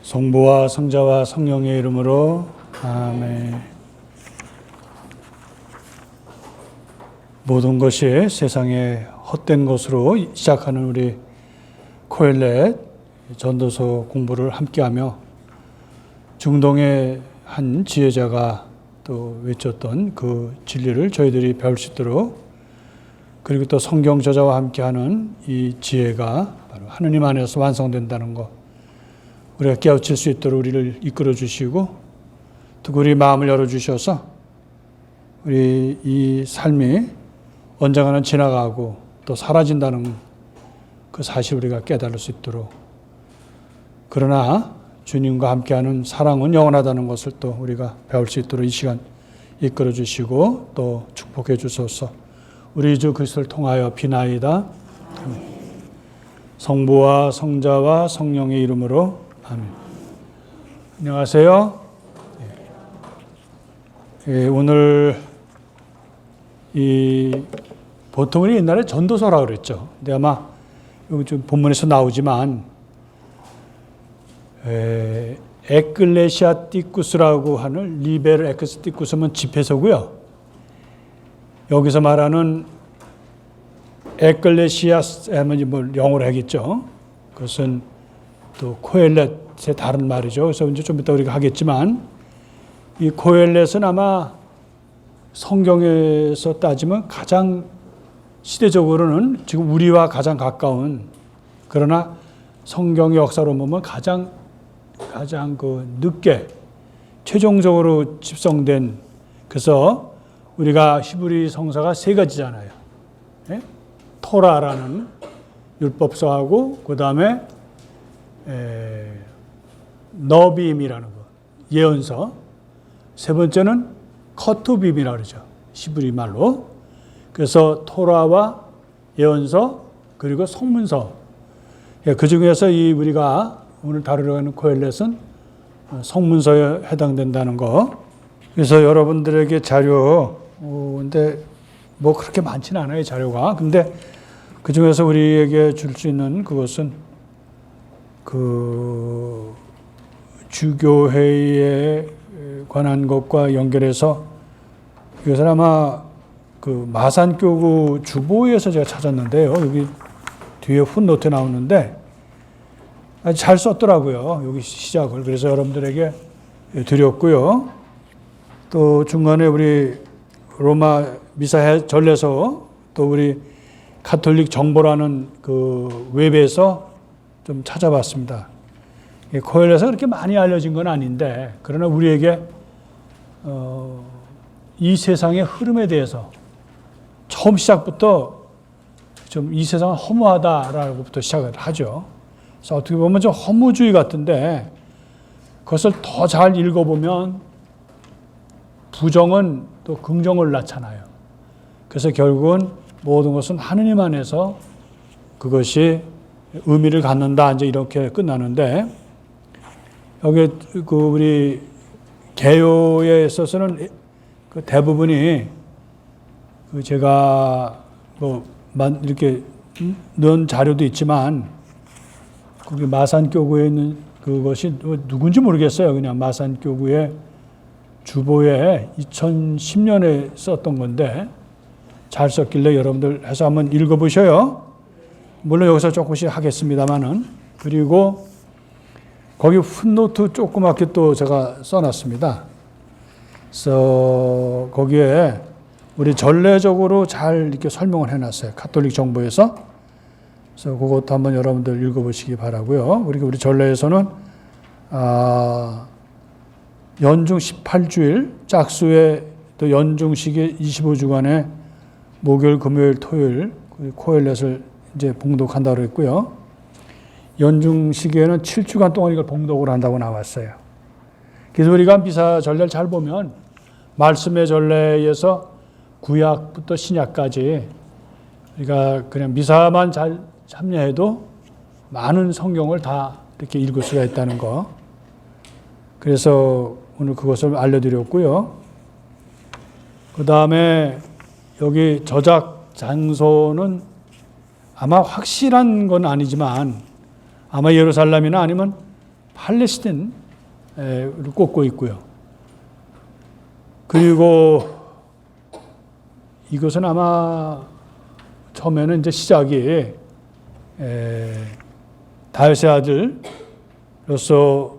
성부와 성자와 성령의 이름으로 아멘. 모든 것이 세상에 헛된 것으로 시작하는 우리 코엘렛 전도서 공부를 함께하며 중동의 한 지혜자가 또 외쳤던 그 진리를 저희들이 배울 수 있도록, 그리고 또 성경 저자와 함께하는 이 지혜가 바로 하느님 안에서 완성된다는 것, 우리가 깨우칠 수 있도록 우리를 이끌어 주시고 또 우리 마음을 열어 주셔서 우리 이 삶이 언젠가는 지나가고 또 사라진다는 그 사실을 우리가 깨달을 수 있도록, 그러나 주님과 함께하는 사랑은 영원하다는 것을 또 우리가 배울 수 있도록 이 시간 이끌어 주시고 또 축복해 주소서. 우리 주 그리스도를 통하여 비나이다. 성부와 성자와 성령의 이름으로 아멘. 안녕하세요. 오늘 보통 우리 옛날에 전도서라고 그랬죠. 근데 아마 여기 좀 본문에서 나오지만 에클레시아티쿠스라고 하는 리베르 에크스티쿠스면 집회서고요. 여기서 말하는 에클레시아스 하면 뭐 영어로 하겠죠. 그것은 또 코엘렛의 다른 말이죠. 그래서 이제 좀 이따 우리가 하겠지만, 이 코엘렛은 아마 성경에서 따지면 가장 시대적으로는 지금 우리와 가장 가까운, 그러나 성경의 역사로 보면 가장 늦게 최종적으로 집성된, 그래서 우리가 히브리 성서가 세 가지잖아요. 예? 토라라는 율법서하고 그 다음에 너비임이라는 거, 예언서. 세 번째는 커투빔이라고 그러죠. 히브리 말로. 그래서 토라와 예언서 그리고 성문서. 그 중에서 우리가 오늘 다루려고 하는 코엘렛은 성문서에 해당된다는 거. 그래서 여러분들에게 자료, 근데 뭐 그렇게 많지는 않아요, 자료가. 근데 그 중에서 우리에게 줄 수 있는 그것은 그 주교회에 관한 것과 연결해서, 이것은 아마 그 마산교구 주보에서 제가 찾았는데요. 여기 뒤에 풋노트에 나오는데 아주 잘 썼더라고요. 여기 시작을. 그래서 여러분들에게 드렸고요. 또 중간에 우리 로마 미사 전례서, 또 우리 가톨릭 정보라는 그 웹에서 좀 찾아봤습니다. 코엘렛은 그렇게 많이 알려진 건 아닌데, 그러나 우리에게 이 세상의 흐름에 대해서 처음 시작부터 좀 이 세상은 허무하다라고부터 시작을 하죠. 그래서 어떻게 보면 좀 허무주의 같은데, 그것을 더 잘 읽어보면 부정은 또 긍정을 낳잖아요. 그래서 결국은 모든 것은 하느님 안에서 그것이 의미를 갖는다, 이제 이렇게 끝나는데, 여기 그 우리 개요에 있어서는 그 대부분이 그 제가 뭐 이렇게 넣은 자료도 있지만, 거기 마산교구에 있는 그것이 누군지 모르겠어요. 그냥 마산교구의 주보에 2010년에 썼던 건데 잘 썼길래 여러분들 해서 한번 읽어보셔요. 물론 여기서 조금씩 하겠습니다만은. 그리고 거기 풋노트 조그맣게 또 제가 써놨습니다. 그래서 거기에 우리 전례적으로 잘 이렇게 설명을 해놨어요. 가톨릭 정보에서. 그래서 그것도 한번 여러분들 읽어보시기 바라고요. 그리고 우리 전례에서는 연중 18주일, 짝수의 또 연중식의 25주간에 목요일, 금요일, 토요일 코엘렛을 이제 봉독한다고 했고요. 연중식에는 7주간 동안 이걸 봉독을 한다고 나왔어요. 그래서 우리가 미사 전례를 잘 보면 말씀의 전례에서 구약부터 신약까지 우리가 그냥 미사만 잘 참여해도 많은 성경을 다 이렇게 읽을 수가 있다는 거. 그래서 오늘 그것을 알려드렸고요. 그 다음에 여기 저작 장소는 아마 확실한 건 아니지만 아마 예루살렘이나 아니면 팔레스틴을 꽂고 있고요. 그리고 이것은 아마 처음에는 이제 시작이 다윗의 아들로서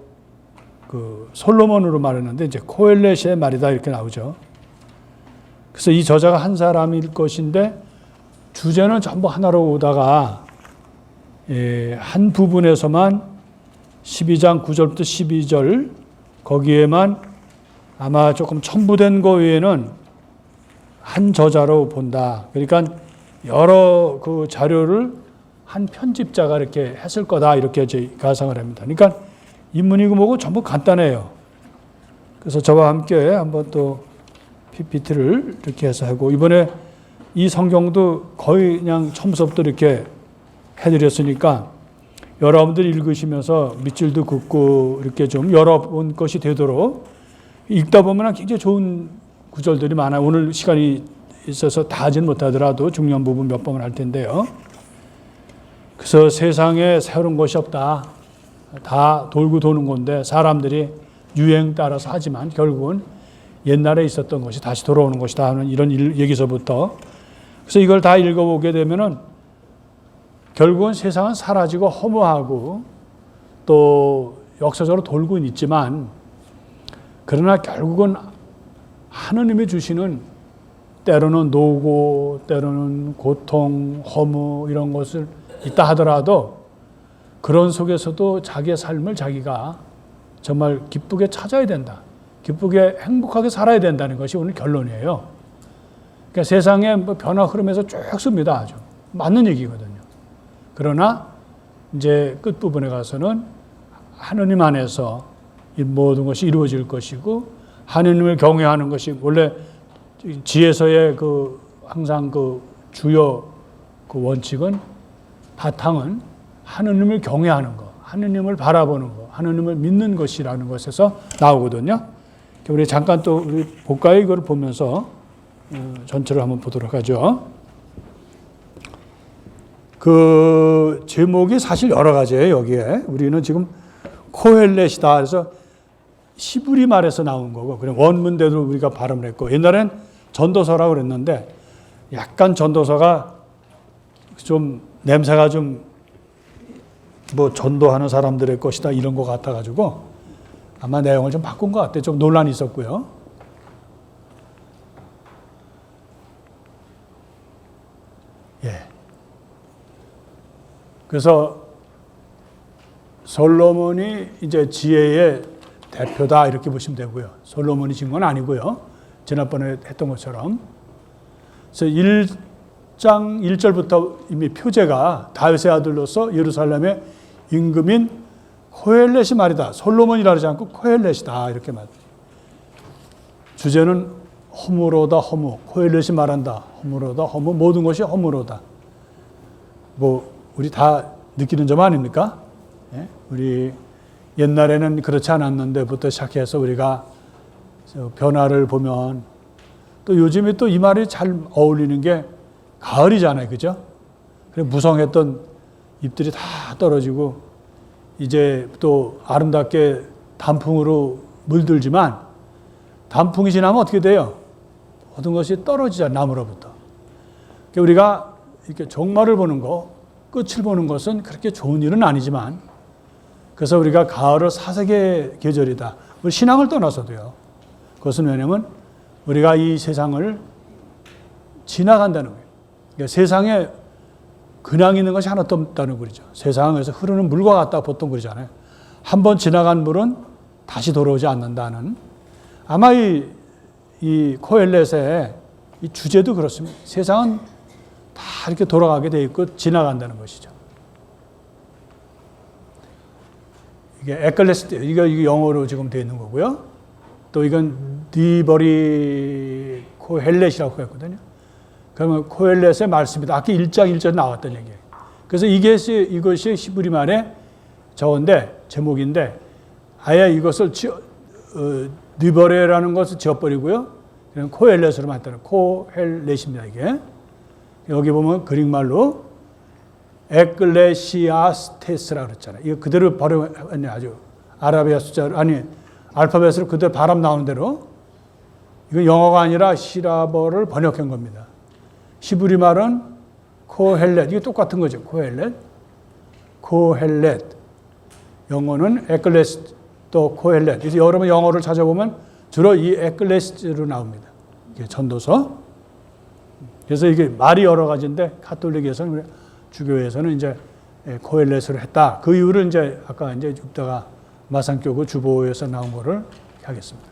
그 솔로몬으로 말했는데 이제 코엘렛의 말이다 이렇게 나오죠. 그래서 이 저자가 한 사람일 것인데 주제는 전부 하나로 오다가 한 부분에서만 12장 9절부터 12절 거기에만 아마 조금 첨부된 거 외에는 한 저자로 본다. 그러니까 여러 그 자료를 한 편집자가 이렇게 했을 거다 이렇게 가상을 합니다. 그러니까 인문이고 뭐고 전부 간단해요. 그래서 저와 함께 한번 또 PPT를 이렇게 해서 하고 이번에 이 성경도 거의 그냥 처음부터 이렇게 해드렸으니까 여러분들 읽으시면서 밑줄도 긋고 이렇게 좀 여러 번 것이 되도록 읽다 보면 굉장히 좋은 구절들이 많아요. 오늘 시간이 있어서 다 하지는 못하더라도 중요한 부분 몇 번을 할 텐데요. 그래서 세상에 새로운 것이 없다. 다 돌고 도는 건데 사람들이 유행 따라서 하지만 결국은 옛날에 있었던 것이 다시 돌아오는 것이다 하는 이런 얘기서부터 그래서 이걸 다 읽어보게 되면은 결국은 세상은 사라지고 허무하고 또 역사적으로 돌고 있지만 그러나 결국은 하느님이 주시는 때로는 노고 때로는 고통, 허무 이런 것을 있다 하더라도 그런 속에서도 자기의 삶을 자기가 정말 기쁘게 찾아야 된다. 기쁘게 행복하게 살아야 된다는 것이 오늘 결론이에요. 그러니까 세상의 변화 흐름에서 쭉 씁니다. 아주 맞는 얘기거든요. 그러나 이제 끝부분에 가서는 하느님 안에서 이 모든 것이 이루어질 것이고 하느님을 경외하는 것이 원래 지혜서의 그 항상 그 주요 그 원칙은 바탕은 하느님을 경외하는 것, 하느님을 바라보는 것, 하느님을 믿는 것이라는 것에서 나오거든요. 우리 잠깐 또 우리 볼까요? 이걸 보면서 전체를 한번 보도록 하죠. 그 제목이 사실 여러 가지예요. 여기에 우리는 지금 코헬렛이다. 그래서 히브리 말에서 나온 거고, 그냥 원문대로 우리가 발음을 했고, 옛날엔 전도서라고 그랬는데, 약간 전도서가 좀 냄새가 좀 뭐 전도하는 사람들의 것이다 이런 것 같아가지고 아마 내용을 좀 바꾼 것 같아요. 좀 논란이 있었고요. 예. 그래서 솔로몬이 이제 지혜의 대표다 이렇게 보시면 되고요. 솔로몬이 진 건 아니고요. 지난번에 했던 것처럼. 그래서 1장 1절부터 이미 표제가 다윗의 아들로서 예루살렘의 임금인 코엘렛이 말이다. 솔로몬이라 하지 않고 코엘렛이다 이렇게 말. 주제는 허무로다 허무. 코엘렛이 말한다. 허무로다 허무. 모든 것이 허무로다. 뭐 우리 다 느끼는 점 아닙니까? 예? 우리 옛날에는 그렇지 않았는데부터 시작해서 우리가 변화를 보면 또 요즘에 또 이 말이 잘 어울리는 게 가을이잖아요. 그죠? 그래 무성했던 잎들이 다 떨어지고 이제 또 아름답게 단풍으로 물들지만 단풍이 지나면 어떻게 돼요? 모든 것이 떨어지잖아요. 나무로부터. 그러니까 우리가 이렇게 종말을 보는 거, 끝을 보는 것은 그렇게 좋은 일은 아니지만 그래서 우리가 가을을 사색의 계절이다. 우리 신앙을 떠나서도요. 그것은 왜냐하면 우리가 이 세상을 지나간다는 거예요. 그러니까 세상에 그냥 있는 것이 하나도 없다는 거죠. 세상에서 흐르는 물과 같다 보통 그러잖아요. 한번 지나간 물은 다시 돌아오지 않는다는. 아마 이 코엘렛의 이 주제도 그렇습니다. 세상은 다 이렇게 돌아가게 돼 있고 지나간다는 것이죠. 이게 에클레스 이거 영어로 지금 되어 있는 거고요. 또 이건 디버리 코헬렛이라고 했거든요. 그러면 코엘렛의 말씀이다. 아까 1장 1절에 나왔던 얘기예요. 그래서 이것이 히브리 말의 저건데 제목인데 아예 이것을 디버레라는 것을 지어버리고요. 그냥 코엘렛으로 만드는 코헬렛입니다. 이게 여기 보면 그릭말로 에클레시아스테스라 그랬잖아요. 이거 그대로 발음하면 아주 아라비아 숫자로, 아니, 알파벳으로 그대로 바람 나오는 대로, 이건 영어가 아니라 시라버를 번역한 겁니다. 히브리 말은 코헬렛, 이게 똑같은 거죠. 코헬렛. 코헬렛. 영어는 에클레스 또 코헬렛. 그래서 여러분 영어를 찾아보면 주로 이 에클레스로 나옵니다. 이게 전도서. 그래서 이게 말이 여러 가지인데 가톨릭에서는, 주교에서는 이제 코헬렛으로 했다. 그 이유를 이제 아까 이제 줍다가 마산교구 주보에서 나온 거를 하겠습니다.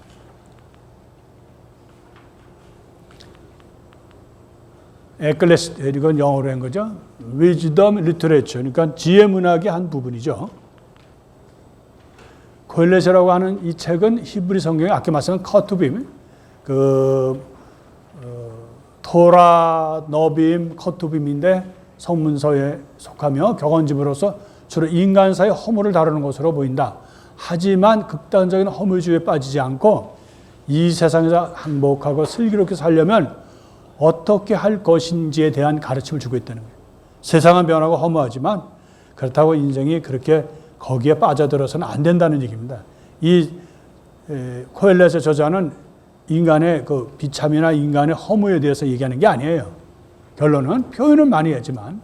에클레스, 이건 영어로 한 거죠. Wisdom Literature, 그러니까 지혜 문학의 한 부분이죠. 코헬렛이라고 하는 이 책은 히브리 성경에 아까 말씀한 커투빔, 토라, 너빔, 커투빔인데 성문서에 속하며 격언집으로서 주로 인간사의 허물을 다루는 것으로 보인다. 하지만 극단적인 허물주의에 빠지지 않고 이 세상에서 행복하고 슬기롭게 살려면 어떻게 할 것인지에 대한 가르침을 주고 있다는 거예요. 세상은 변하고 허무하지만 그렇다고 인생이 그렇게 거기에 빠져들어서는 안 된다는 얘기입니다. 이 코헬렛의 저자는 인간의 그 비참이나 인간의 허무에 대해서 얘기하는 게 아니에요. 결론은 표현은 많이 했지만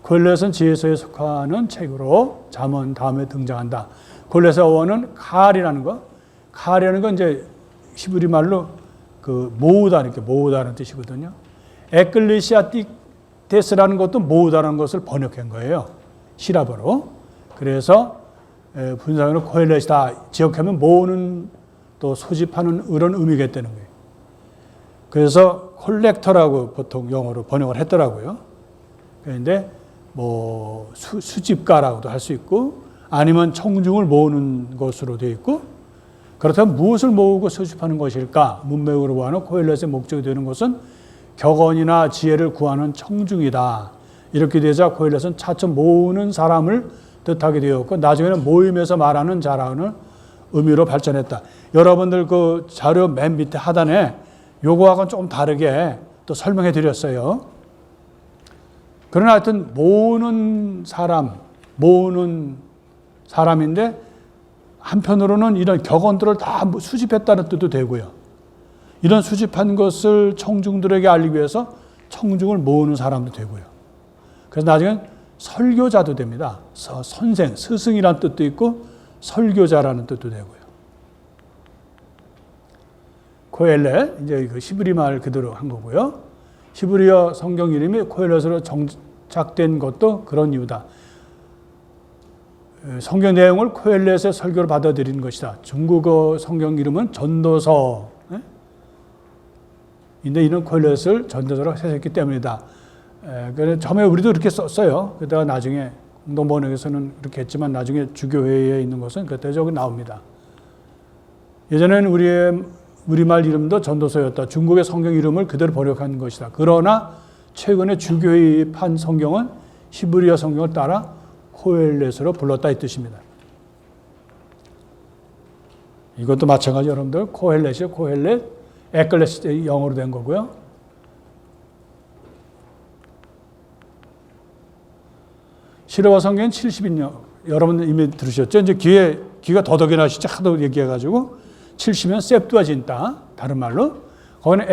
코헬렛은 지혜서에 속하는 책으로 잠언 다음에 등장한다. 코헬렛의 어원은 칼이라는 거. 칼이라는 건 이제 히브리 말로 그 모으다, 이렇게 모으다는 뜻이거든요. 에클레시아티테스라는 것도 모으다는 것을 번역한 거예요. 시라버로. 그래서 분사형으로 코헬렛이다. 지역하면 모으는 또 소집하는 이런 의미가 있다는 거예요. 그래서 콜렉터라고 보통 영어로 번역을 했더라고요. 그런데 뭐 수집가라고도 할 수 있고 아니면 청중을 모으는 것으로 되어 있고 그렇다면 무엇을 모으고 수집하는 것일까? 문맥으로 보아는 코헬렛의 목적이 되는 것은 격언이나 지혜를 구하는 청중이다. 이렇게 되자 코헬렛은 차츰 모으는 사람을 뜻하게 되었고 나중에는 모임에서 말하는 자라는 의미로 발전했다. 여러분들 그 자료 맨 밑에 하단에 요거하고는 조금 다르게 또 설명해 드렸어요. 그러나 하여튼 모으는 사람인데 한편으로는 이런 격언들을 다 수집했다는 뜻도 되고요. 이런 수집한 것을 청중들에게 알리기 위해서 청중을 모으는 사람도 되고요. 그래서 나중엔 설교자도 됩니다. 선생, 스승이라는 뜻도 있고 설교자라는 뜻도 되고요. 코헬렛, 이제 그 히브리 말 그대로 한 거고요. 히브리어 성경 이름이 코헬렛으로 정착된 것도 그런 이유다. 성경 내용을 코헬렛의 설교를 받아들이는 것이다. 중국어 성경 이름은 전도서. 근데 이는 코헬렛을 전도서로 해석했기 때문이다. 그래서 처음에 우리도 이렇게 썼어요. 그러다가 나중에 공동번역에서는 그렇게 했지만 나중에 주교회에 있는 것은 그때 저기 나옵니다. 예전에는 우리말 이름도 전도서였다. 중국의 성경 이름을 그대로 번역한 것이다. 그러나 최근에 주교회에 판 성경은 히브리어 성경을 따라 코헬렛으로 불렀다 이 뜻입니다. 이것도 마찬가지 여러분들 코헬렛이요. 코헬렛, 에클레시 영어로 된 거고요. 시로와 성경은 70년 여러분 이미 들으셨죠? 이제 귀가 더덕이나 진짜 하도 얘기해가지고 70년 셉두아진타 다른 말로 거기는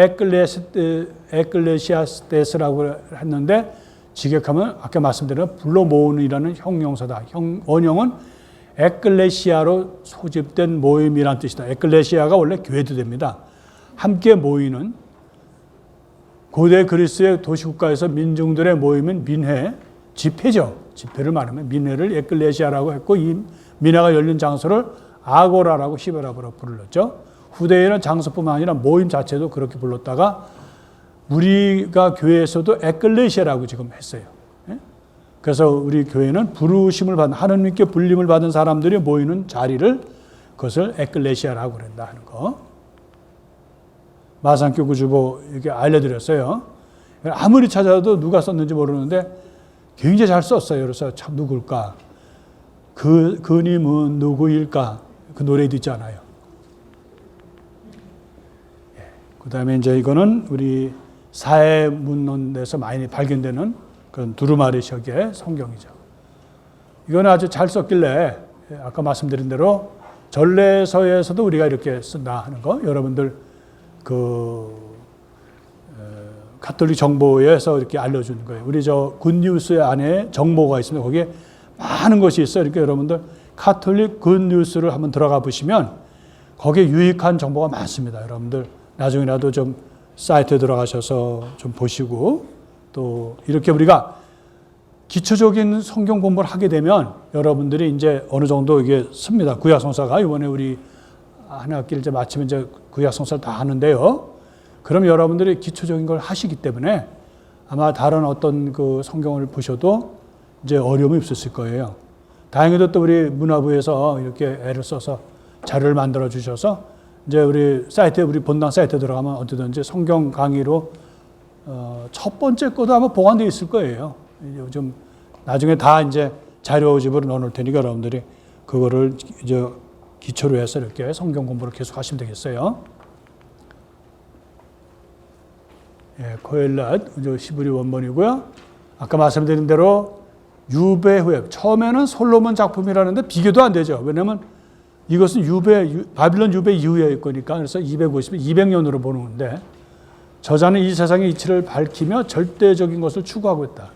에클레시아스테스라고 했는데 직역하면 아까 말씀드린 불러 모으는이라는 형용사다. 원형은 에클레시아로 소집된 모임이란 뜻이다. 에클레시아가 원래 교회도 됩니다. 함께 모이는 고대 그리스의 도시국가에서 민중들의 모임은 민회, 집회죠. 집회를 말하면 민회를 에클레시아라고 했고 이 민회가 열린 장소를 아고라라고 히브리어로 불렀죠. 후대에는 장소뿐만 아니라 모임 자체도 그렇게 불렀다가 우리가 교회에서도 에클레시아라고 지금 했어요. 그래서 우리 교회는 부르심을 받은 하나님께 불림을 받은 사람들이 모이는 자리를 그것을 에클레시아라고 그런다 하는 거. 마산교구 주보 이렇게 알려드렸어요. 아무리 찾아도 누가 썼는지 모르는데 굉장히 잘 썼어요. 그래서 참 누굴까? 그님은 누구일까? 그 노래도 있잖아요. 그 다음에 이제 이거는 우리 사회문헌에서 많이 발견되는 그런 두루마리 셔기의 성경이죠. 이거는 아주 잘 썼길래 아까 말씀드린 대로 전례서에서도 우리가 이렇게 쓴다 하는 거, 여러분들 가톨릭 정보에서 이렇게 알려주는 거예요. 우리 저 굿뉴스 안에 정보가 있습니다. 거기에 많은 것이 있어요. 그러니까 여러분들 가톨릭 굿뉴스를 한번 들어가 보시면 거기에 유익한 정보가 많습니다. 여러분들 나중에라도 좀 사이트에 들어가셔서 좀 보시고, 또 이렇게 우리가 기초적인 성경 공부를 하게 되면 여러분들이 이제 어느 정도 이게 씁니다. 구약성사가 이번에 우리 한 학기를 이제 마치면 이제 구약성사를 다 하는데요. 그럼 여러분들이 기초적인 걸 하시기 때문에 아마 다른 어떤 그 성경을 보셔도 이제 어려움이 없으실 거예요. 다행히도 또 우리 문화부에서 이렇게 애를 써서 자료를 만들어 주셔서 이제 우리 사이트에, 우리 본당 사이트에 들어가면 어디든지 성경 강의로 첫 번째 거도 아마 보관되어 있을 거예요. 요즘 나중에 다 이제 자료집으로 넣어놓을 테니까 여러분들이 그거를 이제 기초로 해서 이렇게 성경 공부를 계속 하시면 되겠어요. 예, 코엘렛 히브리 원본이고요. 아까 말씀드린 대로 유배 후에, 처음에는 솔로몬 작품이라는데 비교도 안 되죠. 왜냐하면 이것은 바빌론 유배 이후의 거니까. 그래서 200년으로 보는데, 저자는 이 세상의 이치를 밝히며 절대적인 것을 추구하고 있다.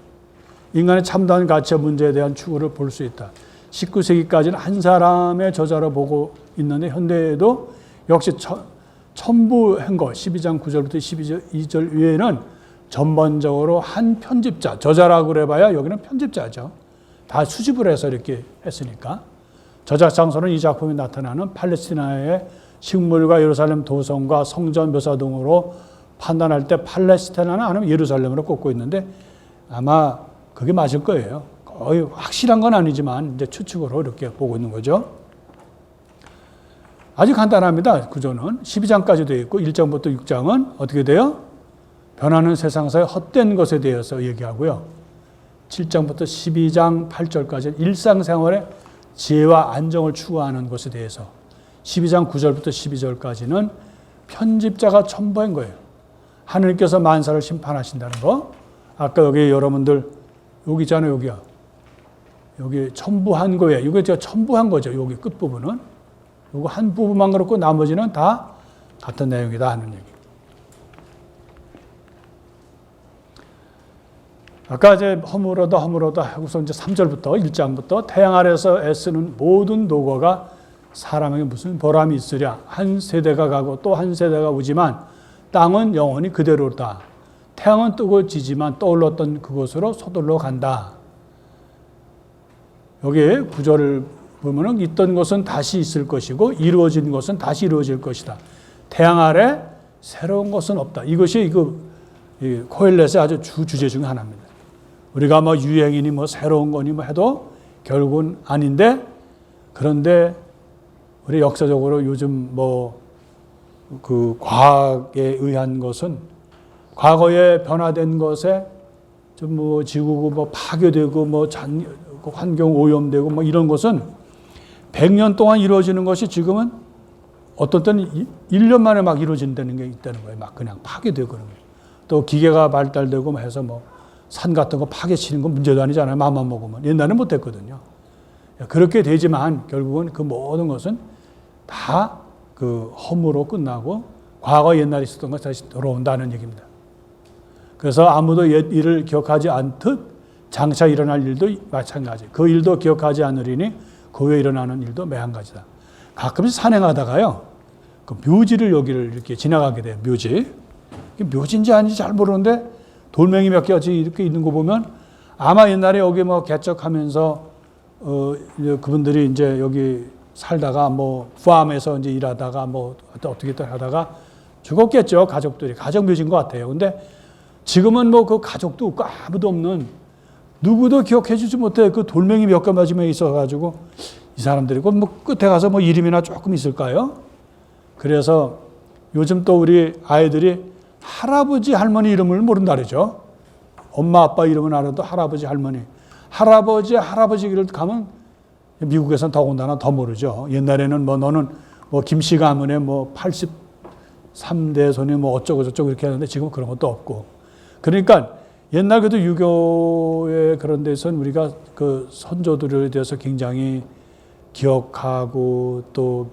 인간의 참다운 가치와 문제에 대한 추구를 볼 수 있다. 19세기까지는 한 사람의 저자로 보고 있는데, 현대에도 역시 첨부한 것 12장 9절부터 12절 위에는 전반적으로 한 편집자, 저자라고 그래봐야 여기는 편집자죠. 다 수집을 해서 이렇게 했으니까. 저작 장소는 이 작품이 나타나는 팔레스티나의 식물과 예루살렘 도성과 성전 묘사 등으로 판단할 때 팔레스티나는 아니면 예루살렘으로 꼽고 있는데, 아마 그게 맞을 거예요. 거의 확실한 건 아니지만 이제 추측으로 이렇게 보고 있는 거죠. 아주 간단합니다. 구조는 12장까지 되어 있고 1장부터 6장은 어떻게 돼요? 변하는 세상사의 헛된 것에 대해서 얘기하고요. 7장부터 12장 8절까지는 일상생활의 지혜와 안정을 추구하는 것에 대해서, 12장 9절부터 12절까지는 편집자가 첨부한 거예요. 하느님께서 만사를 심판하신다는 거. 아까 여기 여러분들 여기 있잖아요. 여기야. 여기 첨부한 거예요. 이거 제가 첨부한 거죠. 여기 끝부분은. 요거 한 부분만 그렇고 나머지는 다 같은 내용이다 하는 얘기. 아까 이제 허물어다 하고서 이제 3절부터 1장부터 태양 아래서 애쓰는 모든 노고가 사람에게 무슨 보람이 있으랴. 한 세대가 가고 또 한 세대가 오지만 땅은 영원히 그대로다. 태양은 뜨고 지지만 떠올랐던 그곳으로 서둘러 간다. 여기에 구절을 보면은 있던 것은 다시 있을 것이고 이루어진 것은 다시 이루어질 것이다. 태양 아래 새로운 것은 없다. 이것이 코엘렛의 아주 주제 중에 하나입니다. 우리가 뭐 유행이니 뭐 새로운 거니 뭐 해도 결국은 아닌데, 그런데 우리 역사적으로 요즘 그 과학에 의한 것은, 과거에 변화된 것에 좀 지구가 파괴되고 환경 오염되고 이런 것은 100년 동안 이루어지는 것이 지금은 어떤 때는 1년 만에 막 이루어진다는 게 있다는 거예요. 막 그냥 파괴되고 그런 거예요. 또 기계가 발달되고 해서 산 같은 거 파괴치는 건 문제도 아니잖아요. 마음만 먹으면. 옛날에는 못했거든요. 그렇게 되지만 결국은 그 모든 것은 다 그 허무로 끝나고 과거 옛날에 있었던 것이 다시 돌아온다는 얘기입니다. 그래서 아무도 옛 일을 기억하지 않듯 장차 일어날 일도 마찬가지. 그 일도 기억하지 않으리니 그 후에 일어나는 일도 매한가지다. 가끔씩 산행하다가요, 그 묘지를 여기를 이렇게 지나가게 돼요. 묘지인지 아닌지 잘 모르는데 돌멩이 몇 개가 이렇게 있는 거 보면 아마 옛날에 여기 개척하면서 그분들이 이제 여기 살다가 팜에서 이제 일하다가 어떻게 하다가 죽었겠죠. 가족들이. 가족 묘지인 것 같아요. 근데 지금은 그 가족도 없고 아무도 없는, 누구도 기억해 주지 못해 그 돌멩이 몇 개만 있어가지고 이 사람들이 끝에 가서 이름이나 조금 있을까요? 그래서 요즘 또 우리 아이들이 할아버지 할머니 이름을 모른다 그러죠. 엄마 아빠 이름은 알아도 할아버지 할아버지 길 가면 미국에서는 더군다나 더 모르죠. 옛날에는 너는 김씨 가문에 83대 손이 어쩌고 저쩌고 이렇게 하는데 지금 그런 것도 없고. 그러니까 옛날 그래도 유교의 그런 데서는 우리가 그 선조들에 대해서 굉장히 기억하고 또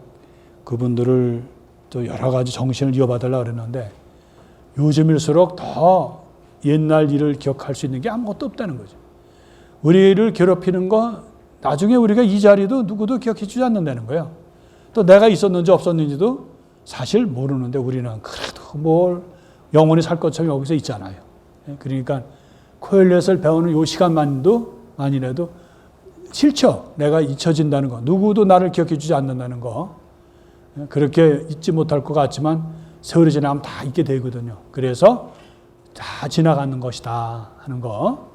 그분들을 또 여러 가지 정신을 이어받으려고 그랬는데 요즘일수록 더 옛날 일을 기억할 수 있는 게 아무것도 없다는 거죠. 우리를 괴롭히는 거 나중에 우리가 이 자리도 누구도 기억해 주지 않는다는 거예요. 또 내가 있었는지 없었는지도 사실 모르는데 우리는 그래도 뭘 영원히 살 것처럼 여기서 있잖아요. 그러니까 코엘렛을 배우는 이 시간만이라도 싫죠. 내가 잊혀진다는 거. 누구도 나를 기억해 주지 않는다는 거. 그렇게 잊지 못할 것 같지만 세월이 지나면 다 잊게 되거든요. 그래서 다 지나가는 것이다 하는 거.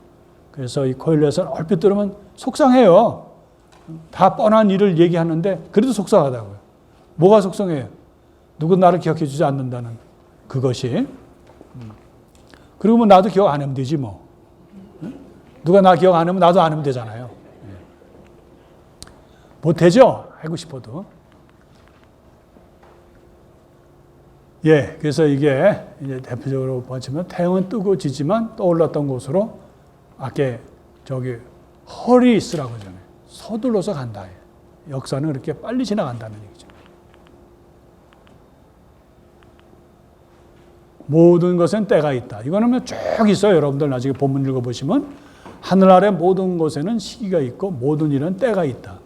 그래서 이 코엘렛은 얼핏 들으면 속상해요. 다 뻔한 일을 얘기하는데 그래도 속상하다고요. 뭐가 속상해요? 누구 나를 기억해 주지 않는다는 그것이. 그리고 뭐 나도 기억 안 하면 되지 뭐. 누가 나 기억 안 하면 나도 안 하면 되잖아요. 못되죠? 하고 싶어도. 예, 그래서 이게 이제 대표적으로 보시면 태양은 뜨고 지지만 떠올랐던 곳으로 아까 저기 허리스라고 하잖아요. 서둘러서 간다. 역사는 그렇게 빨리 지나간다는 얘기죠. 모든 것엔 때가 있다. 이거는 쭉 있어요. 여러분들 나중에 본문 읽어보시면 하늘 아래 모든 것에는 시기가 있고 모든 일은 때가 있다.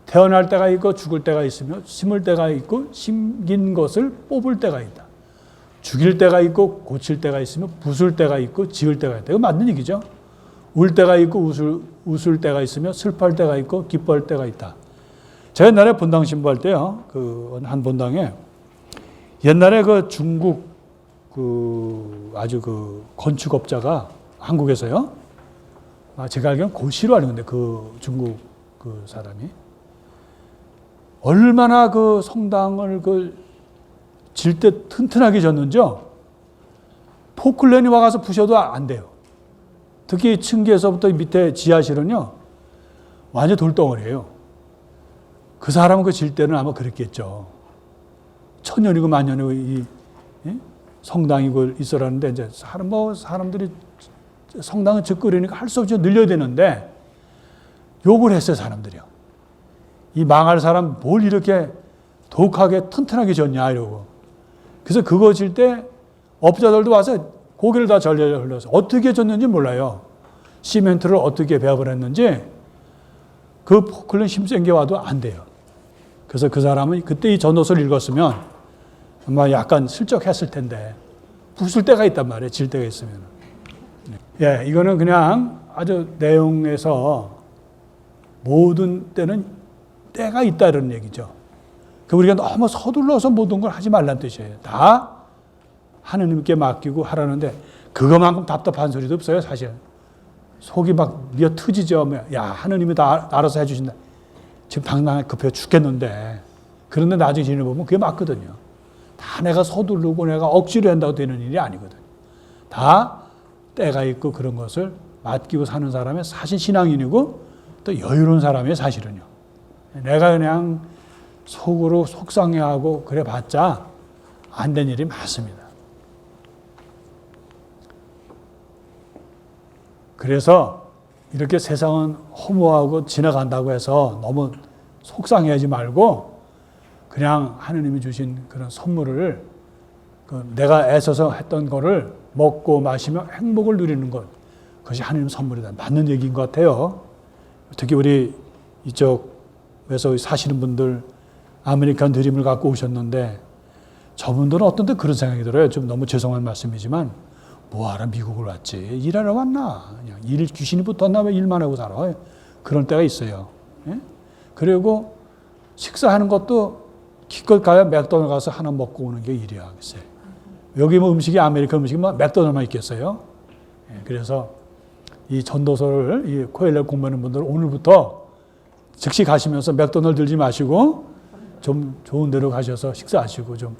태어날 때가 있고 죽을 때가 있으며 심을 때가 있고 심긴 것을 뽑을 때가 있다. 죽일 때가 있고 고칠 때가 있으며 부술 때가 있고 지을 때가 있다. 이거 맞는 얘기죠. 울 때가 있고 웃을 때가 있으며 슬퍼할 때가 있고 기뻐할 때가 있다. 제가 옛날에 본당 신부할 때요. 한 본당에 옛날에 그 중국 아주 건축업자가 한국에서요. 제가 알기로는 고시로 알고 있는데 그 중국 그 사람이 얼마나 그 성당을 질 때 튼튼하게 졌는지요. 포클랜이 와가서 부셔도 안 돼요. 특히 층계에서부터 밑에 지하실은요. 완전 돌덩어리예요. 그 사람은 그 질 때는 아마 그랬겠죠. 천년이고 만년이고 이 성당이 있어라는데 이제 사람들이 성당을 짓거리니까 할 수 없이 늘려야 되는데 욕을 했어요, 사람들이요. 이 망할 사람 뭘 이렇게 독하게 튼튼하게 졌냐 이러고. 그래서 그거 질 때 업자들도 와서 고개를 다 절레 흘려서 어떻게 졌는지 몰라요. 시멘트를 어떻게 배합을 했는지 그 포클린 힘센 게 와도 안 돼요. 그래서 그 사람은 그때 이 전도서를 읽었으면 아마 약간 슬쩍했을 텐데 부술 때가 있단 말이에요. 질 때가 있으면. 예, 이거는 그냥 아주 내용에서 모든 때는 때가 있다 이런 얘기죠. 우리가 너무 서둘러서 모든 걸 하지 말라는 뜻이에요. 다 하느님께 맡기고 하라는데 그것만큼 답답한 소리도 없어요, 사실. 속이 막 미어 트지죠. 야, 하느님이 다 알아서 해주신다. 지금 당장 급해 죽겠는데. 그런데 나중에 지내 보면 그게 맞거든요. 다 내가 서두르고 내가 억지로 한다고 되는 일이 아니거든요. 다 때가 있고 그런 것을 맡기고 사는 사람의 사실 신앙인이고 또 여유로운 사람의 사실은요. 내가 그냥 속으로 속상해하고 그래 봤자 안 된 일이 많습니다. 그래서 이렇게 세상은 허무하고 지나간다고 해서 너무 속상해하지 말고 그냥 하느님이 주신 그런 선물을 내가 애써서 했던 거를 먹고 마시며 행복을 누리는 것, 그것이 하느님 선물이다. 맞는 얘기인 것 같아요. 특히 우리 이쪽에서 사시는 분들 아메리칸 드림을 갖고 오셨는데 저분들은 어떤 때 그런 생각이 들어요. 좀 너무 죄송한 말씀이지만 뭐하러 미국을 왔지? 일하러 왔나? 그냥 일 귀신이 붙었나? 왜 일만 하고 살아? 그런 때가 있어요. 예? 그리고 식사하는 것도 기껏 가야 맥도날드 가서 하나 먹고 오는 게 일이야. 글쎄. 여기 뭐 음식이 아메리칸 음식이 뭐 맥도날드만 있겠어요? 예, 그래서 이 전도서를 이 코엘렛 공부하는 분들 오늘부터 즉시 가시면서 맥도날드 들지 마시고 좀 좋은 데로 가셔서 식사하시고 좀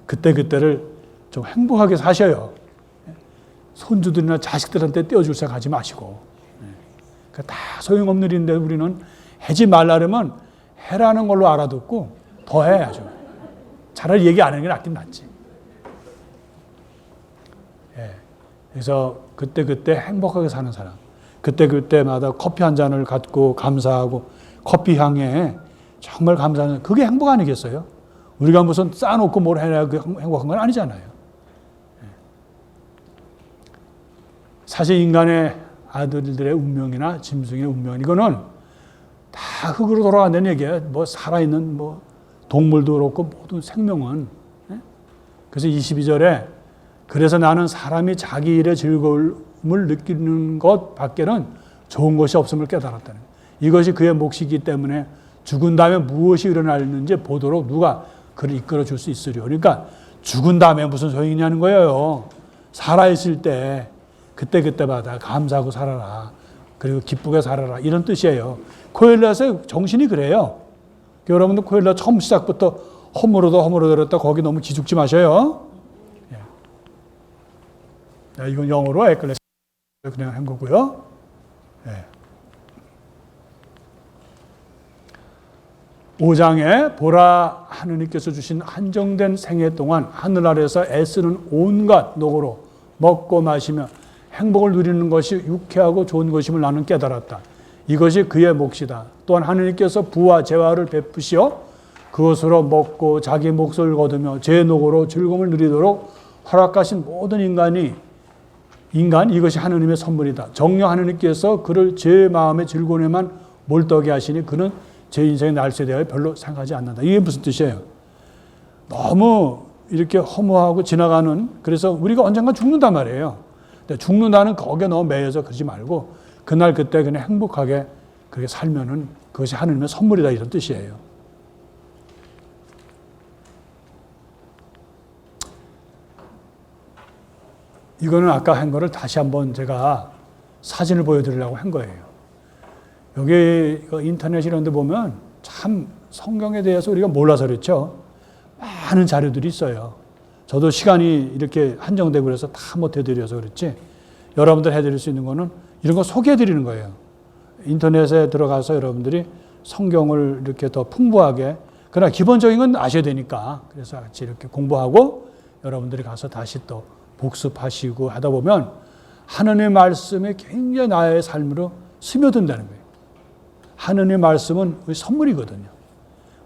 그때그때를 좀 행복하게 사셔요. 손주들이나 자식들한테 떼어줄 생각하지 마시고. 그러니까 다 소용없는 일인데 우리는 하지 말라면 해라는 걸로 알아듣고 더 해야죠. 차라리 얘기 안 하는 게 낫긴 낫지. 예. 그래서 그때그때 행복하게 사는 사람. 그때그때마다 커피 한 잔을 갖고 감사하고 커피 향에 정말 감사하는, 그게 행복 아니겠어요? 우리가 무슨 쌓아놓고 뭘 해야 행복한 건 아니잖아요. 사실 인간의 아들들의 운명이나 짐승의 운명, 이거는 다 흙으로 돌아간다는 얘기예요. 뭐 살아있는 뭐 동물도 그렇고 모든 생명은. 그래서 22절에 그래서 나는 사람이 자기 일의 즐거움을 느끼는 것 밖에는 좋은 것이 없음을 깨달았다는 거예요. 이것이 그의 몫이기 때문에 죽은 다음에 무엇이 일어나는지 보도록 누가 그를 이끌어 줄 수 있으려. 그러니까 죽은 다음에 무슨 소용이 있냐는 거예요. 살아있을 때 그때마다 감사하고 살아라. 그리고 기쁘게 살아라. 이런 뜻이에요. 코엘렛의 정신이 그래요. 여러분들 코엘렛 처음 시작부터 허물어도 거기 너무 기죽지 마셔요. 예. 이건 영어로 에클레시아 그냥 한 거고요. 예. 5장에 보라, 하느님께서 주신 한정된 생애 동안 하늘 아래에서 애쓰는 온갖 노고로 먹고 마시며 행복을 누리는 것이 유쾌하고 좋은 것임을 나는 깨달았다. 이것이 그의 몫이다. 또한 하느님께서 부와 재화를 베푸시어 그것으로 먹고 자기 몫을 거두며 제 노고로 즐거움을 누리도록 허락하신 모든 인간 이것이 하느님의 선물이다. 정녕 하느님께서 그를 제 마음의 즐거움에만 몰두하게 하시니 그는 제 인생의 날새에 대하여 별로 생각하지 않는다. 이게 무슨 뜻이에요? 너무 이렇게 허무하고 지나가는, 그래서 우리가 언젠가 죽는단 말이에요. 근데 죽는다는 거기에 너무 매여서 그러지 말고 그날 그때 그냥 행복하게 그렇게 살면은 그것이 하느님의 선물이다, 이런 뜻이에요. 이거는 아까 한 거를 다시 한번 제가 사진을 보여드리려고 한 거예요. 여기 인터넷 이런 데 보면 참 성경에 대해서 우리가 몰라서 그렇죠. 많은 자료들이 있어요. 저도 시간이 이렇게 한정되고 그래서 다 못 해드려서 그렇지, 여러분들 해드릴 수 있는 거는 이런 거 소개해드리는 거예요. 인터넷에 들어가서 여러분들이 성경을 이렇게 더 풍부하게, 그러나 기본적인 건 아셔야 되니까, 그래서 같이 이렇게 공부하고 여러분들이 가서 다시 또 복습하시고 하다 보면 하느님의 말씀이 굉장히 나의 삶으로 스며든다는 거예요. 하느님의 말씀은 우리 선물이거든요.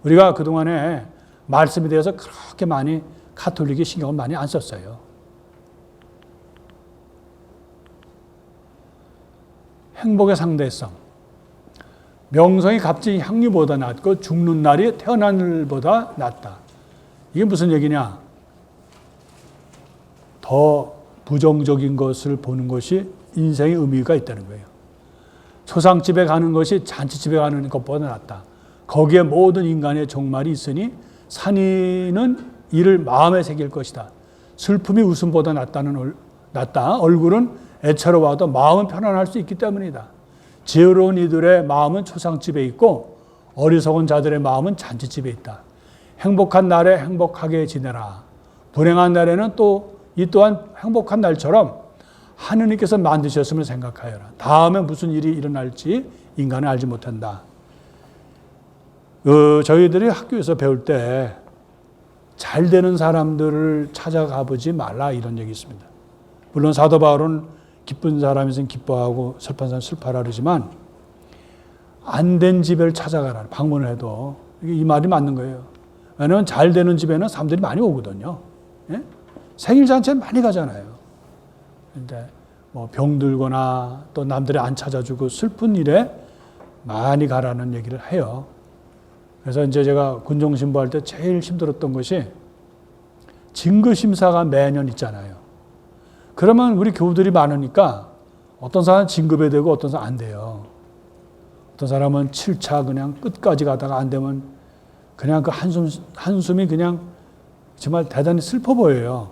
우리가 그동안에 말씀에 대해서 그렇게 많이 가톨릭이 신경을 많이 안 썼어요. 행복의 상대성. 명성이 값진 향유보다 낫고 죽는 날이 태어난 날보다 낫다. 이게 무슨 얘기냐? 더 부정적인 것을 보는 것이 인생의 의미가 있다는 거예요. 초상집에 가는 것이 잔치집에 가는 것보다 낫다. 거기에 모든 인간의 종말이 있으니 산이는 이를 마음에 새길 것이다. 슬픔이 웃음보다 낫다. 얼굴은 애처로워도 마음은 편안할 수 있기 때문이다. 지혜로운 이들의 마음은 초상집에 있고 어리석은 자들의 마음은 잔치집에 있다. 행복한 날에 행복하게 지내라. 불행한 날에는 이 또한 행복한 날처럼 하느님께서 만드셨음을 생각하여라. 다음에 무슨 일이 일어날지 인간은 알지 못한다. 저희들이 학교에서 배울 때 잘 되는 사람들을 찾아가 보지 말라, 이런 얘기 있습니다. 물론 사도 바울은 기쁜 사람이 있으면 기뻐하고 슬픈 사람은 슬퍼하라 그러지만 안 된 집을 찾아가라, 방문을 해도 이 말이 맞는 거예요. 왜냐하면 잘 되는 집에는 사람들이 많이 오거든요. 예? 생일 잔치에 많이 가잖아요. 근데 뭐 병들거나 또 남들이 안 찾아주고 슬픈 일에 많이 가라는 얘기를 해요. 그래서 이제 제가 군종 신부할 때 제일 힘들었던 것이 진급 심사가 매년 있잖아요. 그러면 우리 교우들이 많으니까 어떤 사람은 진급이 되고 어떤 사람은 안 돼요. 어떤 사람은 7차 그냥 끝까지 가다가 안 되면 그냥 그 한숨이 그냥 정말 대단히 슬퍼 보여요.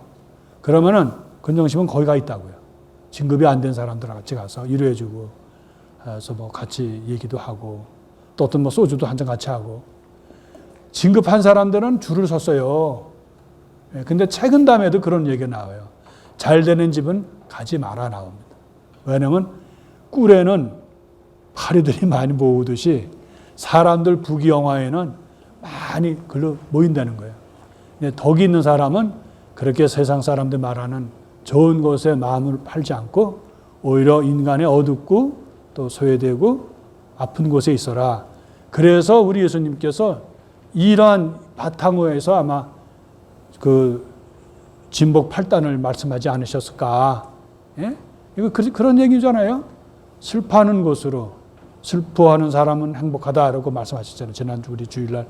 그러면은 근정심은 거기 가 있다고요. 진급이 안 된 사람들 같이 가서 위로해주고, 그래서 뭐 같이 얘기도 하고, 또 어떤 뭐 소주도 한잔 같이 하고. 진급한 사람들은 줄을 섰어요. 근데 최근담에도 그런 얘기가 나와요. 잘 되는 집은 가지 마라 나옵니다. 왜냐하면 꿀에는 파리들이 많이 모으듯이 사람들 부귀영화에는 많이 글로 모인다는 거예요. 근데 덕이 있는 사람은 그렇게 세상 사람들 말하는 좋은 것에 마음을 팔지 않고 오히려 인간의 어둡고 또 소외되고 아픈 곳에 있어라. 그래서 우리 예수님께서 이러한 바탕에서 아마 그 진복 8단을 말씀하지 않으셨을까? 예? 이거 그런 얘기잖아요. 슬퍼하는 것으로 슬퍼하는 사람은 행복하다라고 말씀하셨잖아요. 지난주 우리 주일날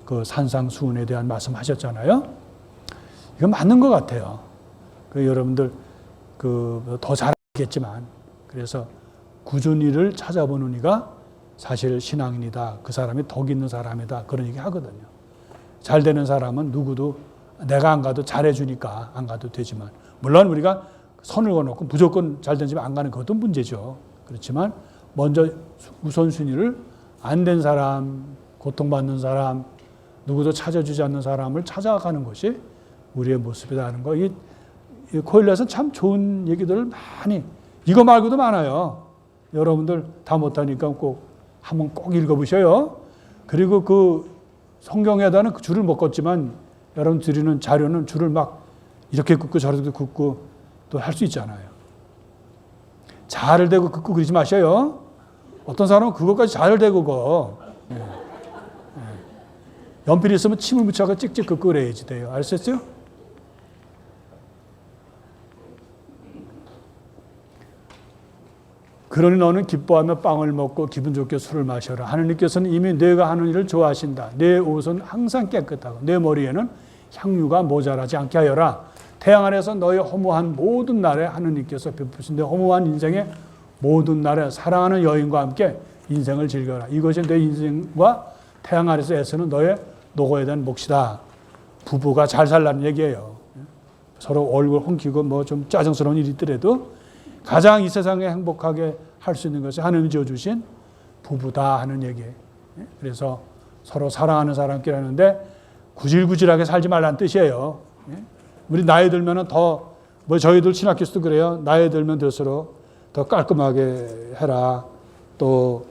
그 산상수훈에 대한 말씀하셨잖아요. 이거 맞는 것 같아요. 그 여러분들 그 더 잘 알겠지만 그래서 꾸준히를 찾아보는 이가 사실 신앙인이다. 그 사람이 덕 있는 사람이다. 그런 얘기 하거든요. 잘 되는 사람은 누구도 내가 안 가도 잘해주니까 안 가도 되지만 물론 우리가 선을 그어놓고 무조건 잘 된 집에 안 가는 것도 문제죠. 그렇지만 먼저 우선순위를 안 된 사람, 고통받는 사람, 누구도 찾아주지 않는 사람을 찾아가는 것이 우리의 모습이라는 거. 이 코엘렛은 참 좋은 얘기들을 많이 이거 말고도 많아요. 여러분들 다 못하니까 한번 꼭 읽어보셔요. 그리고 그 성경에다는 그 줄을 묶었지만 여러분 드리는 자료는 줄을 막 이렇게 긋고 저렇게 긋고 또 할 수 있잖아요. 자를 대고 긋고 그러지 마셔요. 어떤 사람은 그것까지 자를 대고 거. 연필 있으면 침을 묻혀서 찍찍 긋고 그래야지 돼요. 아셨어요? 그러니 너는 기뻐하며 빵을 먹고 기분 좋게 술을 마셔라. 하느님께서는 이미 내가 하는 일을 좋아하신다. 내 옷은 항상 깨끗하고 내 머리에는 향유가 모자라지 않게 하여라. 태양 아래서 너의 허무한 모든 날에 하느님께서 베푸신 내 허무한 인생의 모든 날에 사랑하는 여인과 함께 인생을 즐겨라. 이것이 내 인생과 태양 아래서 애쓰는 너의 노고에 대한 몫이다. 부부가 잘 살라는 얘기예요. 서로 얼굴 엉키고 뭐 좀 짜증스러운 일이 있더라도 가장 이 세상에 행복하게 할 수 있는 것이 하나님이 지어주신 부부다 하는 얘기예요. 그래서 서로 사랑하는 사람끼리 하는데 구질구질하게 살지 말라는 뜻이에요. 우리 나이 들면 뭐 저희들 신학교에서도 그래요. 나이 들면 들수록 더 깔끔하게 해라. 또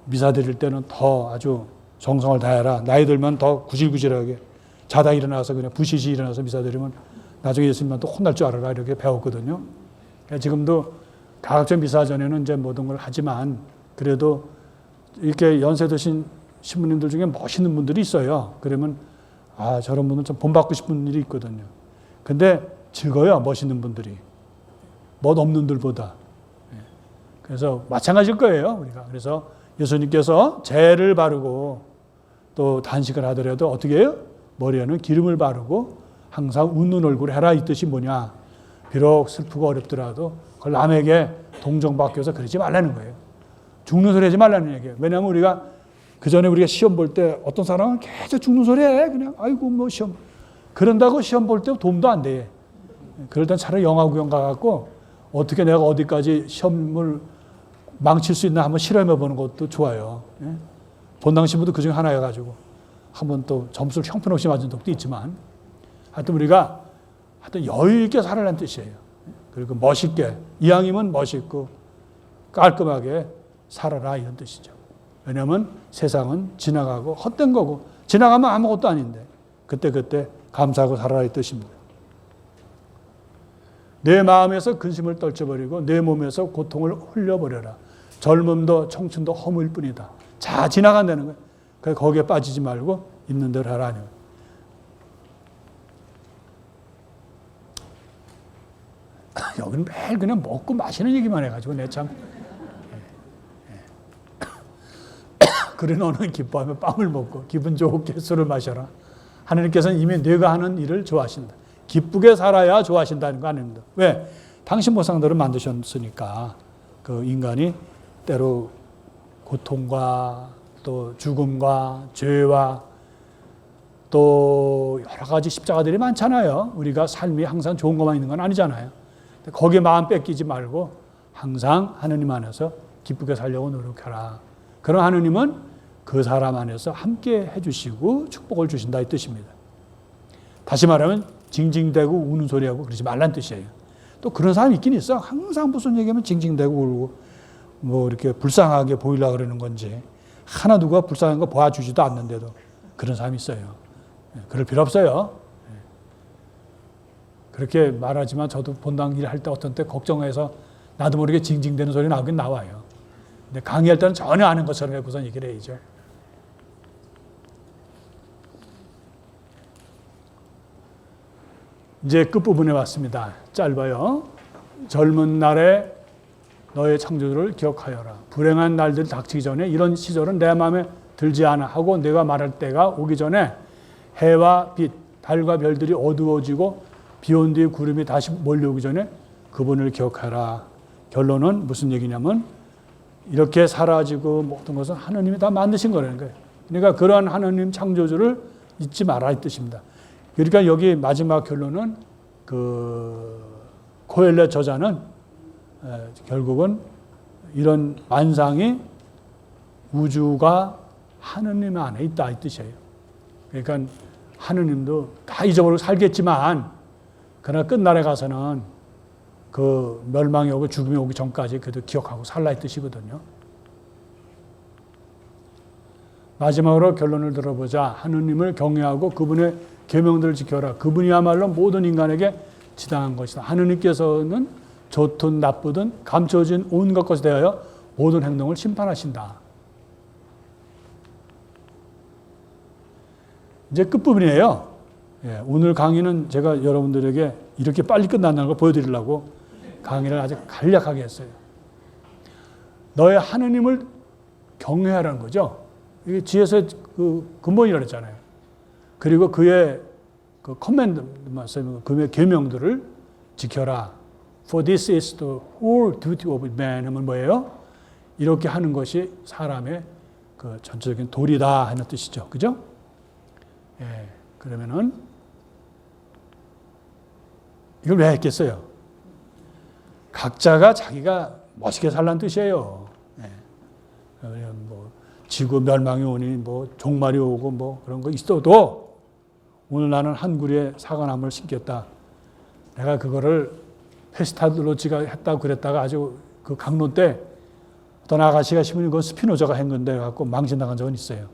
미사 드릴 때는 더 아주 정성을 다해라. 나이 들면 더 구질구질하게 자다 일어나서 그냥 부시시 일어나서 미사 드리면 나중에 예수님한테 혼날 줄 알아라. 이렇게 배웠거든요. 지금도 가급적 미사 전에는 이제 모든 걸 하지만 그래도 이렇게 연세 드신 신부님들 중에 멋있는 분들이 있어요. 그러면 저런 분은 좀 본받고 싶은 일이 있거든요. 근데 즐거워요. 멋있는 분들이. 멋 없는 들보다. 그래서 마찬가지일 거예요. 우리가. 그래서 예수님께서 제를 바르고 또 단식을 하더라도 어떻게 해요? 머리에는 기름을 바르고 항상 웃는 얼굴 해라. 이 뜻이 뭐냐? 비록 슬프고 어렵더라도 그걸 남에게 동정받기 위해서 그러지 말라는 거예요. 죽는 소리 하지 말라는 얘기예요. 왜냐하면 우리가 그 전에 우리가 시험 볼 때 어떤 사람은 계속 죽는 소리 해. 그냥 아이고 뭐 시험. 그런다고 시험 볼 때 도움도 안 돼. 그럴 땐 차라리 영화 구경 가갖고 어떻게 내가 어디까지 시험을 망칠 수 있나 한번 실험해 보는 것도 좋아요. 본당 신부도 그 중에 하나여가지고 한번 또 점수를 형편없이 맞은 적도 있지만 하여튼 우리가 여유 있게 살아라는 뜻이에요. 그리고 멋있게 이왕이면 멋있고 깔끔하게 살아라 이런 뜻이죠. 왜냐하면 세상은 지나가고 헛된 거고 지나가면 아무것도 아닌데 그때 감사하고 살아라 이 뜻입니다. 내 마음에서 근심을 떨쳐버리고 내 몸에서 고통을 흘려버려라. 젊음도 청춘도 허무일 뿐이다. 자 지나간다는 거예요. 그래서 거기에 빠지지 말고 있는 대로 하라. 여기는 매일 그냥 먹고 마시는 얘기만 해가지고 내 참. 그래 너는 기뻐하며 빵을 먹고 기분 좋게 술을 마셔라. 하나님께서는 이미 내가 하는 일을 좋아하신다. 기쁘게 살아야 좋아하신다는 거 아닙니다. 왜? 당신 모상대로 만드셨으니까 그 인간이 때로 고통과 또 죽음과 죄와 또 여러 가지 십자가들이 많잖아요. 우리가 삶이 항상 좋은 것만 있는 건 아니잖아요. 거기에 마음 뺏기지 말고 항상 하느님 안에서 기쁘게 살려고 노력하라. 그런 하느님은 그 사람 안에서 함께 해주시고 축복을 주신다 이 뜻입니다. 다시 말하면 징징대고 우는 소리하고 그러지 말란 뜻이에요. 또 그런 사람이 있긴 있어. 항상 무슨 얘기하면 징징대고 울고 뭐 이렇게 불쌍하게 보이려고 그러는 건지 하나 누가 불쌍한 거 봐주지도 않는데도 그런 사람이 있어요. 그럴 필요 없어요. 그렇게 말하지만 저도 본당 일할 때 어떤 때 걱정해서 나도 모르게 징징대는 소리 나오긴 나와요. 근데 강의할 때는 전혀 아는 것처럼 해고선 얘기를 해야죠. 이제 끝부분에 왔습니다. 짧아요. 젊은 날에 너의 창조주를 기억하여라. 불행한 날들이 닥치기 전에 이런 시절은 내 마음에 들지 않아 하고 내가 말할 때가 오기 전에 해와 빛, 달과 별들이 어두워지고 비온 뒤에 구름이 다시 몰려오기 전에 그분을 기억하라. 결론은 무슨 얘기냐면 이렇게 사라지고 모든 것은 하나님이 다 만드신 거라는 거예요. 그러니까 그러한 하나님 창조주를 잊지 마라 이 뜻입니다. 그러니까 여기 마지막 결론은 그 코엘렛 저자는 결국은 이런 만상이 우주가 하느님 안에 있다 이 뜻이에요. 그러니까 하느님도 다 잊어버리고 살겠지만 그러나 끝날에 가서는 그 멸망이 오고 죽음이 오기 전까지 그래도 기억하고 살라 이 뜻이거든요. 마지막으로 결론을 들어보자. 하느님을 경외하고 그분의 계명들을 지켜라. 그분이야말로 모든 인간에게 지당한 것이다. 하느님께서는 좋든 나쁘든 감춰진 온갖 것에 대하여 모든 행동을 심판하신다. 이제 끝부분이에요. 오늘 강의는 제가 여러분들에게 이렇게 빨리 끝난다는 걸 보여드리려고 강의를 아주 간략하게 했어요. 너의 하느님을 경외하라는 거죠. 이게 지혜서의 그 근본이라고 했잖아요. 그리고 그의 그 커맨드먼트, 그의 계명들을 지켜라. For this is the whole duty of man 하면 뭐예요? 이렇게 하는 것이 사람의 그 전체적인 도리다 하는 뜻이죠. 그죠? 예, 그러면은 이걸 왜 했겠어요? 각자가 자기가 멋있게 살라는 뜻이에요. 예. 뭐 지구 멸망이 오니 뭐 종말이 오고 뭐 그런 거 있어도 오늘 나는 한 구리에 사과나무를 심겠다. 내가 그거를 페스탈로치가 했다고 그랬다가 아주 그 강론 때 어떤 아가씨가 심은 건 스피노자가 한 건데 갖고 망신당한 적은 있어요.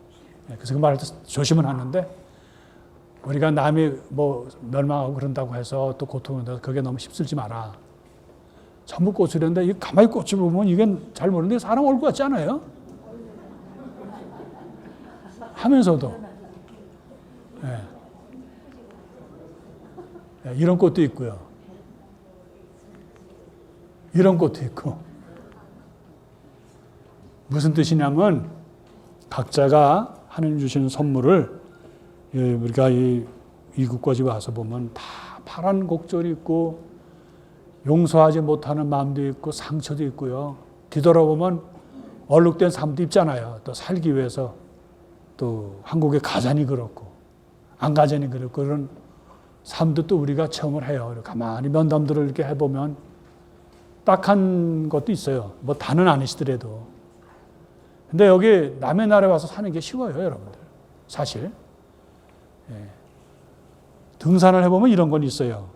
그래서 그 말할 때 조심은 하는데 우리가 남이 뭐 멸망하고 그런다고 해서 또 고통을 내서 그게 너무 힘쓸지 마라. 전부 꽃이랬는데 이 가만히 꽃을 보면 이건 잘 모르는데 사람 얼굴 같지 않아요? 하면서도 이런 꽃도 있고요. 이런 꽃도 있고. 무슨 뜻이냐면 각자가 하나님 주시는 선물을 우리가 이국까지 와서 보면 다 파란 곡절이 있고 용서하지 못하는 마음도 있고 상처도 있고요. 뒤돌아보면 얼룩된 삶도 있잖아요. 또 살기 위해서 또 한국의 가잔이 그렇고 안 가잔이 그렇고 그런 삶도 또 우리가 체험을 해요. 가만히 면담들을 이렇게 해보면 딱한 것도 있어요. 뭐 다는 아니시더라도. 근데 여기 남의 나라에 와서 사는 게 쉬워요, 여러분들. 사실. 등산을 해보면 이런 건 있어요.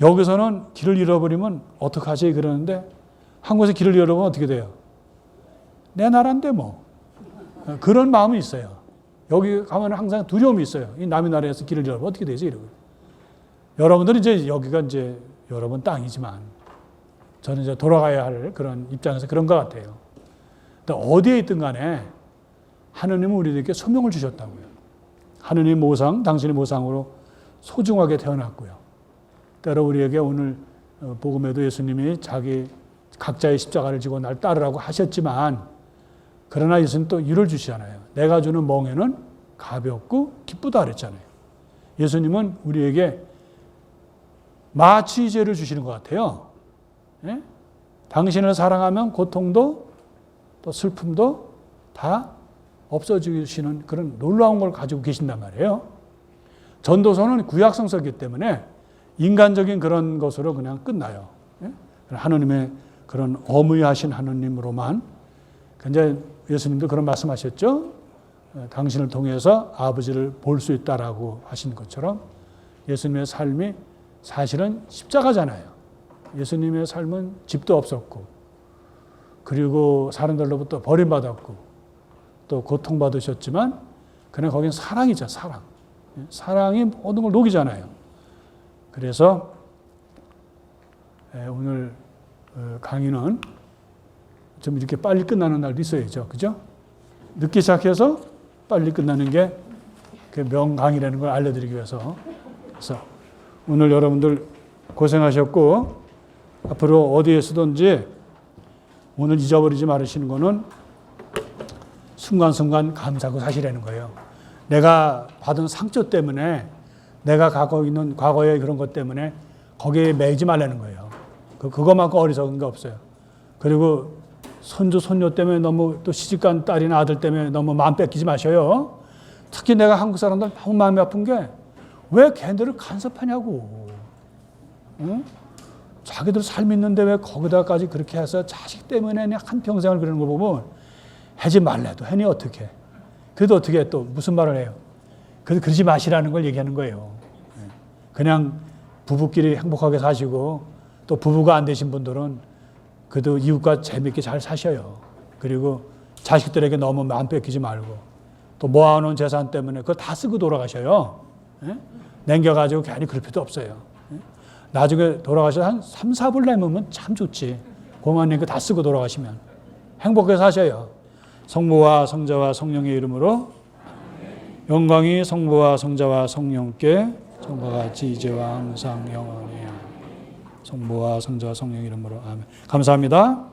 여기서는 길을 잃어버리면 어떡하지? 그러는데 한 곳에 길을 잃어버리면 어떻게 돼요? 내 나라인데 뭐. 그런 마음이 있어요. 여기 가면 항상 두려움이 있어요. 이 남의 나라에서 길을 잃어버리면 어떻게 되지? 이러고. 여러분들은 이제 여기가 이제 여러분 땅이지만 저는 이제 돌아가야 할 그런 입장에서 그런 것 같아요. 근데 어디에 있든 간에 하느님은 우리들에게 소명을 주셨다고요. 하느님 모상, 당신의 모상으로 소중하게 태어났고요. 때로 우리에게 오늘 복음에도 예수님이 자기 각자의 십자가를 지고 날 따르라고 하셨지만 그러나 예수님 또 일을 주시잖아요. 내가 주는 멍에는 가볍고 기쁘다 그랬잖아요. 예수님은 우리에게 마취제를 주시는 것 같아요. 예? 당신을 사랑하면 고통도 또 슬픔도 다 없어지시는 그런 놀라운 걸 가지고 계신단 말이에요. 전도서는 구약성서이기 때문에 인간적인 그런 것으로 그냥 끝나요. 예? 하느님의 그런 어무하신 하느님으로만. 근데 예수님도 그런 말씀하셨죠. 당신을 통해서 아버지를 볼 수 있다라고 하신 것처럼 예수님의 삶이 사실은 십자가잖아요. 예수님의 삶은 집도 없었고 그리고 사람들로부터 버림받았고 또 고통받으셨지만 그냥 거기는 사랑이죠. 사랑. 사랑이 모든 걸 녹이잖아요. 그래서 오늘 강의는 좀 이렇게 빨리 끝나는 날도 있어야죠. 그죠? 늦게 시작해서 빨리 끝나는 게 그 명강의라는 걸 알려드리기 위해서. 그래서 오늘 여러분들 고생하셨고 앞으로 어디에서든지 오늘 잊어버리지 말으시는 거는 순간순간 감사하고 사시라는 거예요. 내가 받은 상처 때문에 내가 갖고 있는 과거의 그런 것 때문에 거기에 매이지 말라는 거예요. 그것만큼 어리석은 게 없어요. 그리고 손주, 손녀 때문에 너무 또 시집간 딸이나 아들 때문에 너무 마음 뺏기지 마셔요. 특히 내가 한국 사람들 너무 마음이 아픈 게 왜 걔네들을 간섭하냐고. 응? 자기들 삶 있는데 왜 거기다까지 그렇게 해서 자식 때문에 한평생을 그러는 거 보면 하지 말래도 해니 어떻게. 그래도 어떻게 또 무슨 말을 해요. 그래서 그러지 마시라는 걸 얘기하는 거예요. 그냥 부부끼리 행복하게 사시고 또 부부가 안 되신 분들은 그래도 이웃과 재밌게 잘 사셔요. 그리고 자식들에게 너무 마음 뺏기지 말고 또 모아놓은 재산 때문에 그거 다 쓰고 돌아가셔요. 남겨가지고 괜히 그럴 필요도 없어요. 나중에 돌아가셔서 한 3, 4불 내면 참 좋지. 공안님 거 다 쓰고 돌아가시면 행복하게 사셔요. 성부와 성자와 성령의 이름으로 영광이 성부와 성자와 성령께 전과 같이 이제와 항상 영원히 성부와 성자와 성령의 이름으로 아멘. 감사합니다.